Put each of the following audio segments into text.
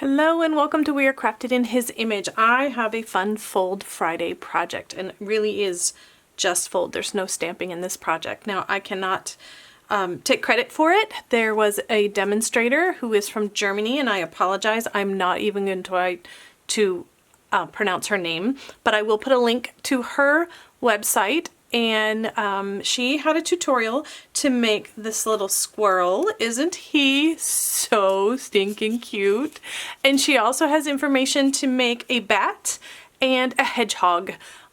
Hello and welcome to We Are Crafted in His Image. I have a fun Fold Friday project, and it really is just fold. There's no stamping in this project. Now I cannot take credit for it. There was a demonstrator who is from Germany, and I apologize. I'm not even going to try to pronounce her name, but I will put a link to her website. And she had a tutorial to make this little squirrel. Isn't he so stinking cute? And she also has information to make a bat and a hedgehog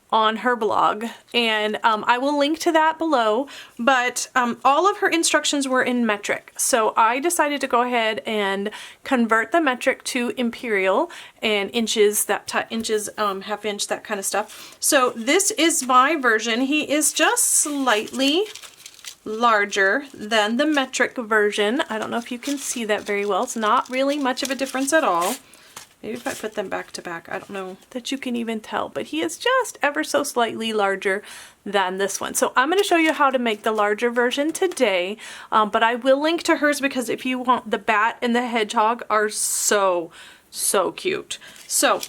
on her blog, and I will link to that below, but all of her instructions were in metric, so I decided to go ahead and convert the metric to imperial and inches, inches, half inch, that kind of stuff. So this is my version. He is just slightly larger than the metric version. I don't know if you can see that very well. It's not really much of a difference at all. Maybe if I put them back to back, I don't know that you can even tell, but he is just ever so slightly larger than this one. So I'm going to show you how to make the larger version today, but I will link to hers because if you want, the bat and the hedgehog are so cute. So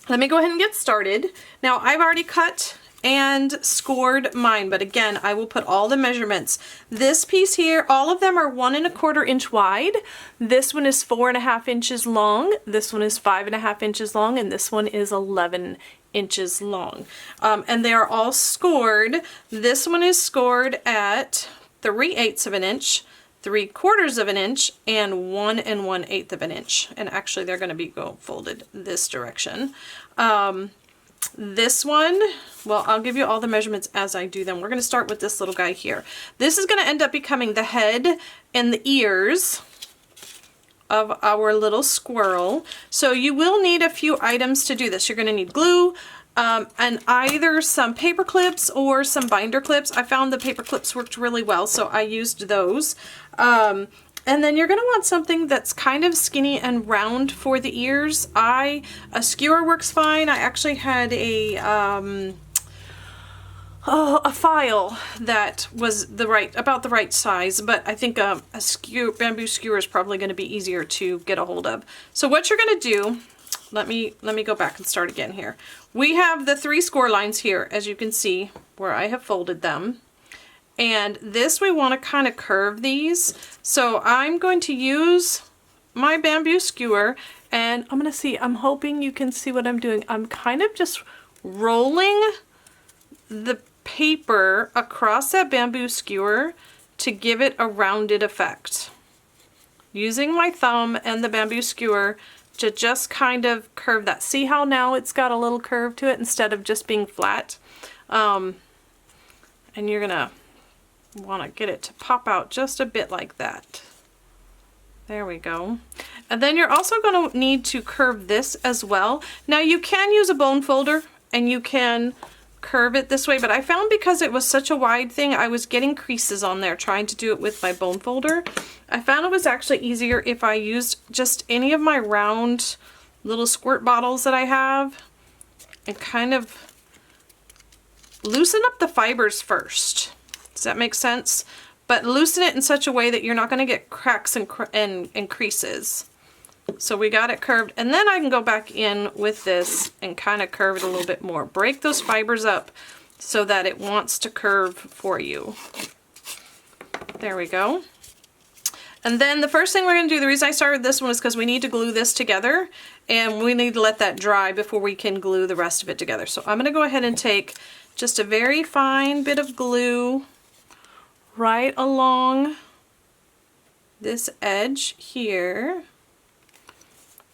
let me go ahead and get started. Now I've already cut and scored mine, but again, I will put all the measurements. This piece here, all of them are 1 1/4 inch wide. This one is 4 1/2 inches long. This one is 5 1/2 inches long, and this one is 11 inches long. And they are all scored. This one is scored at 3/8 of an inch, 3/4 of an inch, and 1 1/8 of an inch. And actually, they're going to be folded this direction. This one, well, I'll give you all the measurements as I do them. We're going to start with this little guy here. This is going to end up becoming the head and the ears of our little squirrel. So you will need a few items to do this. You're going to need glue and either some paper clips or some binder clips. I found the paper clips worked really well, so I used those. And then you're going to want something that's kind of skinny and round for the ears. A skewer works fine. I actually had a file that was about the right size, but I think a bamboo skewer is probably going to be easier to get a hold of. So what you're going to do, let me go back and start again here. We have the 3 score lines here, as you can see, where I have folded them. And this, we want to kind of curve these. So I'm going to use my bamboo skewer, and I'm hoping you can see what I'm doing. I'm kind of just rolling the paper across that bamboo skewer to give it a rounded effect. Using my thumb and the bamboo skewer to just kind of curve that. See how now it's got a little curve to it instead of just being flat? And you're gonna want to get it to pop out just a bit like that. There we go. And then you're also going to need to curve this as well. Now you can use a bone folder and you can curve it this way, but I found because it was such a wide thing, I was getting creases on there trying to do it with my bone folder. I found it was actually easier if I used just any of my round little squirt bottles that I have and kind of loosen up the fibers first. Does that make sense? But loosen it in such a way that you're not going to get cracks and creases. So we got it curved, and then I can go back in with this and kind of curve it a little bit more. Break those fibers up so that it wants to curve for you. There we go. And then the first thing we're going to do, the reason I started this one is because we need to glue this together, and we need to let that dry before we can glue the rest of it together. So I'm going to go ahead and take just a very fine bit of glue right along this edge here.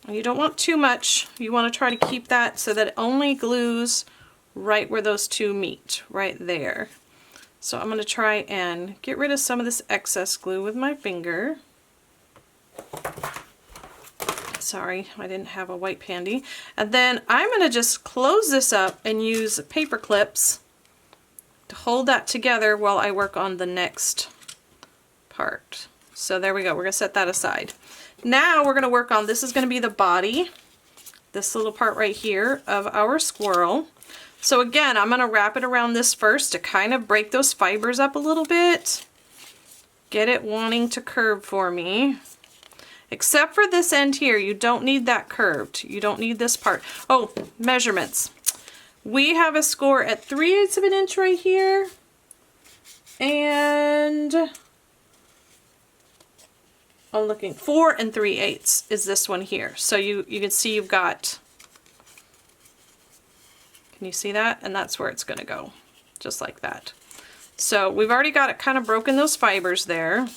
You don't want too much. You want to try to keep that so that it only glues right where those two meet, right there. So I'm going to try and get rid of some of this excess glue with my finger. Sorry, I didn't have a wipe handy. And then I'm going to just close this up and use paper clips to hold that together while I work on the next part. So there we go. We're going to set that aside. Now we're going to work on, this is going to be the body, this little part right here of our squirrel. So again, I'm going to wrap it around this first to kind of break those fibers up a little bit. Get it wanting to curve for me. Except for this end here, you don't need that curved. You don't need this part. Oh, measurements. We have a score at 3/8 of an inch right here. And I'm looking, 4 3/8 is this one here. So you can see you've got, can you see that? And that's where it's going to go, just like that. So we've already got it kind of broken those fibers there.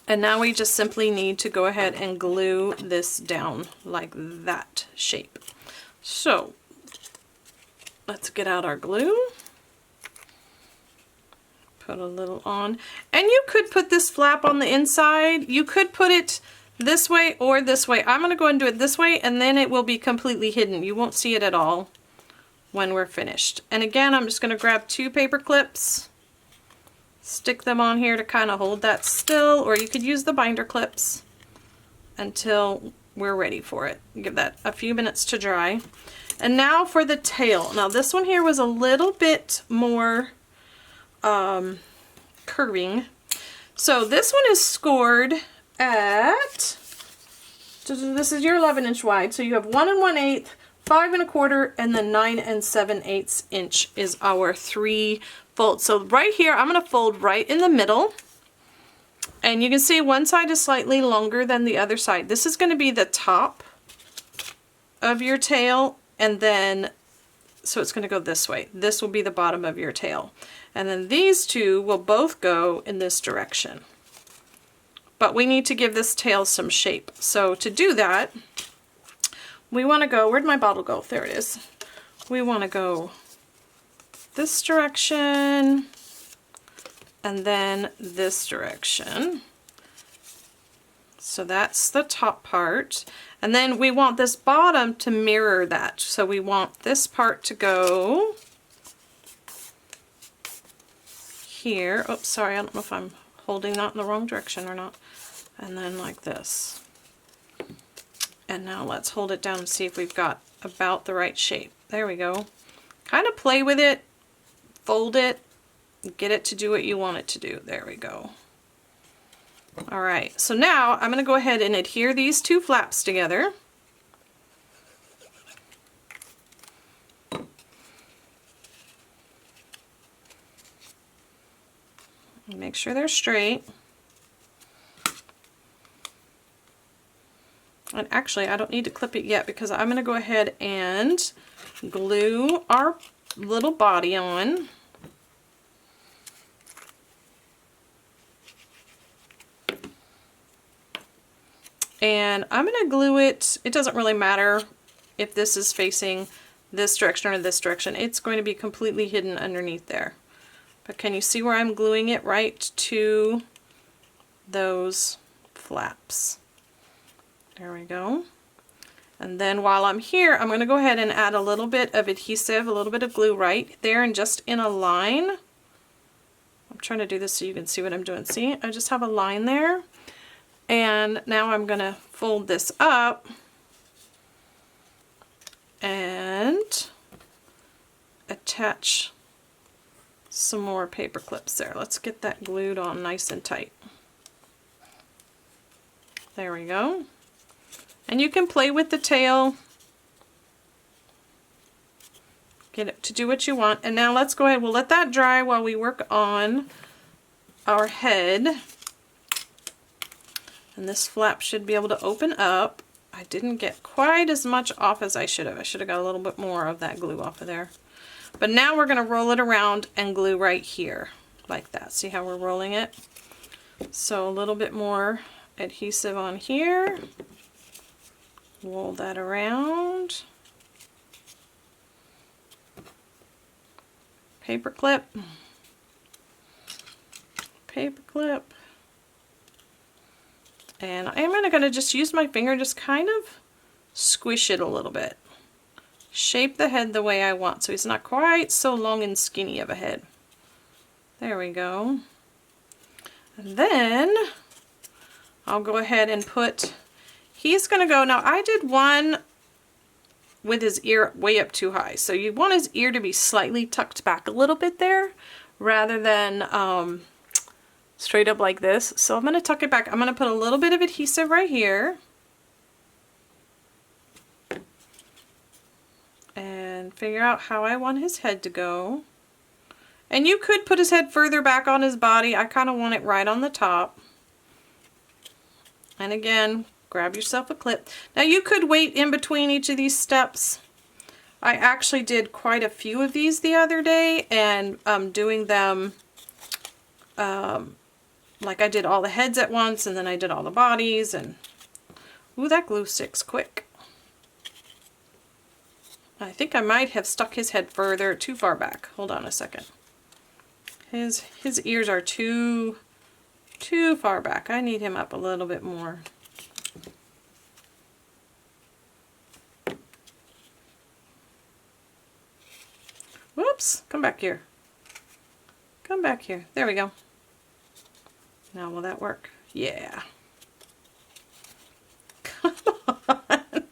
And now we just simply need to go ahead and glue this down like that shape. So let's get out our glue. Put a little on. And you could put this flap on the inside. You could put it this way or this way. I'm going to go ahead and do it this way, and then it will be completely hidden. You won't see it at all when we're finished. And again, I'm just going to grab 2 paper clips, stick them on here to kind of hold that still, or you could use the binder clips until we're ready for it. Give that a few minutes to dry. And now for the tail. Now this one here was a little bit more curving. So this one is scored at, this is your 11-inch wide, so you have 1 1/8, 5 1/4, and then 9 7/8 inch is our 3 folds. So right here, I'm going to fold right in the middle, and you can see one side is slightly longer than the other side. This is going to be the top of your tail, and then, so it's going to go this way. This will be the bottom of your tail. And then these two will both go in this direction. But we need to give this tail some shape. So to do that, we want to go, where'd my bottle go? There it is. We want to go this direction and then this direction. So that's the top part. And then we want this bottom to mirror that. So we want this part to go here. Oops, sorry, I don't know if I'm holding that in the wrong direction or not. And then like this. And now let's hold it down and see if we've got about the right shape. There we go. Kind of play with it, fold it, get it to do what you want it to do. There we go. All right, so now I'm going to go ahead and adhere these 2 flaps together. Make sure they're straight. And actually, I don't need to clip it yet because I'm going to go ahead and glue our little body on. And I'm going to glue it. It doesn't really matter if this is facing this direction or this direction. It's going to be completely hidden underneath there. But can you see where I'm gluing it right to those flaps? There we go. And then while I'm here, I'm going to go ahead and add a little bit of adhesive, a little bit of glue right there and just in a line. I'm trying to do this so you can see what I'm doing. See, I just have a line there. And now I'm going to fold this up and attach some more paper clips there. Let's get that glued on nice and tight. There we go. And you can play with the tail, get it to do what you want. And now let's go ahead, we'll let that dry while we work on our head. And this flap should be able to open up. I didn't get quite as much off as I should have. I should have got a little bit more of that glue off of there. But now we're going to roll it around and glue right here, like that. See how we're rolling it? So a little bit more adhesive on here. Roll that around. Paper clip. Paper clip. And I'm going to just use my finger, just kind of squish it a little bit. Shape the head the way I want so he's not quite so long and skinny of a head. There we go. And then I'll go ahead and put, he's going to go, now I did one with his ear way up too high. So you want his ear to be slightly tucked back a little bit there rather than straight up like this. So I'm going to tuck it back. I'm going to put a little bit of adhesive right here. And figure out how I want his head to go. And you could put his head further back on his body. I kind of want it right on the top. And again, grab yourself a clip. Now you could wait in between each of these steps. I actually did quite a few of these the other day, and doing them like I did all the heads at once, and then I did all the bodies, and ooh, that glue sticks quick. I think I might have stuck his head too far back. Hold on a second. His ears are too far back. I need him up a little bit more. Whoops, come back here. Come back here. There we go. Now will that work? Yeah. Come on.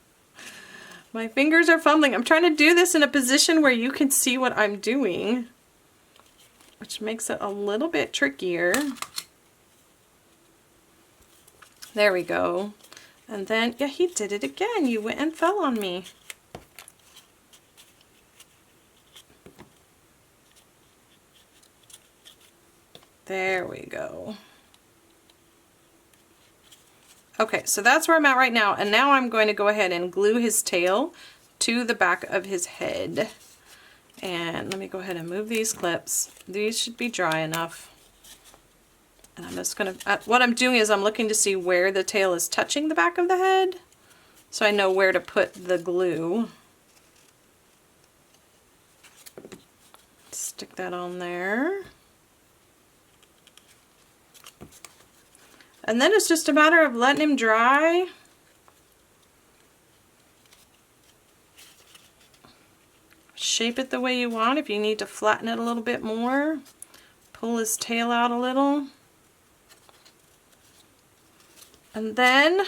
My fingers are fumbling. I'm trying to do this in a position where you can see what I'm doing, which makes it a little bit trickier. There we go. And then, yeah, he did it again. You went and fell on me. There we go. Okay, so that's where I'm at right now, and now I'm going to go ahead and glue his tail to the back of his head. And let me go ahead and move these clips. These should be dry enough. And I'm just going to, what I'm doing is I'm looking to see where the tail is touching the back of the head, so I know where to put the glue. Stick that on there. And then it's just a matter of letting him dry. Shape it the way you want. If you need to flatten it a little bit more, pull his tail out a little. And then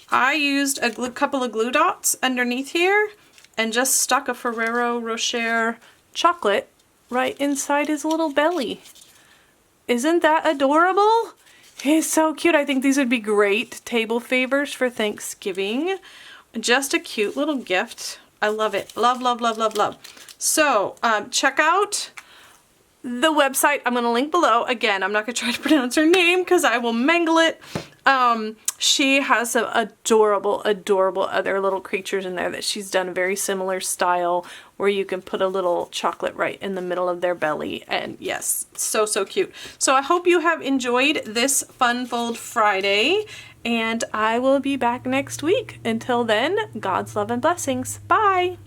I used a couple of glue dots underneath here and just stuck a Ferrero Rocher chocolate right inside his little belly. Isn't that adorable? He's so cute. I think these would be great table favors for Thanksgiving. Just a cute little gift. I love it. Love, love, love, love, love. So check out the website. I'm going to link below. Again, I'm not going to try to pronounce her name because I will mangle it. She has some adorable, adorable other little creatures in there that she's done a very similar style where you can put a little chocolate right in the middle of their belly. And yes, so, so cute. So I hope you have enjoyed this Fun Fold Friday, and I will be back next week. Until then, God's love and blessings. Bye.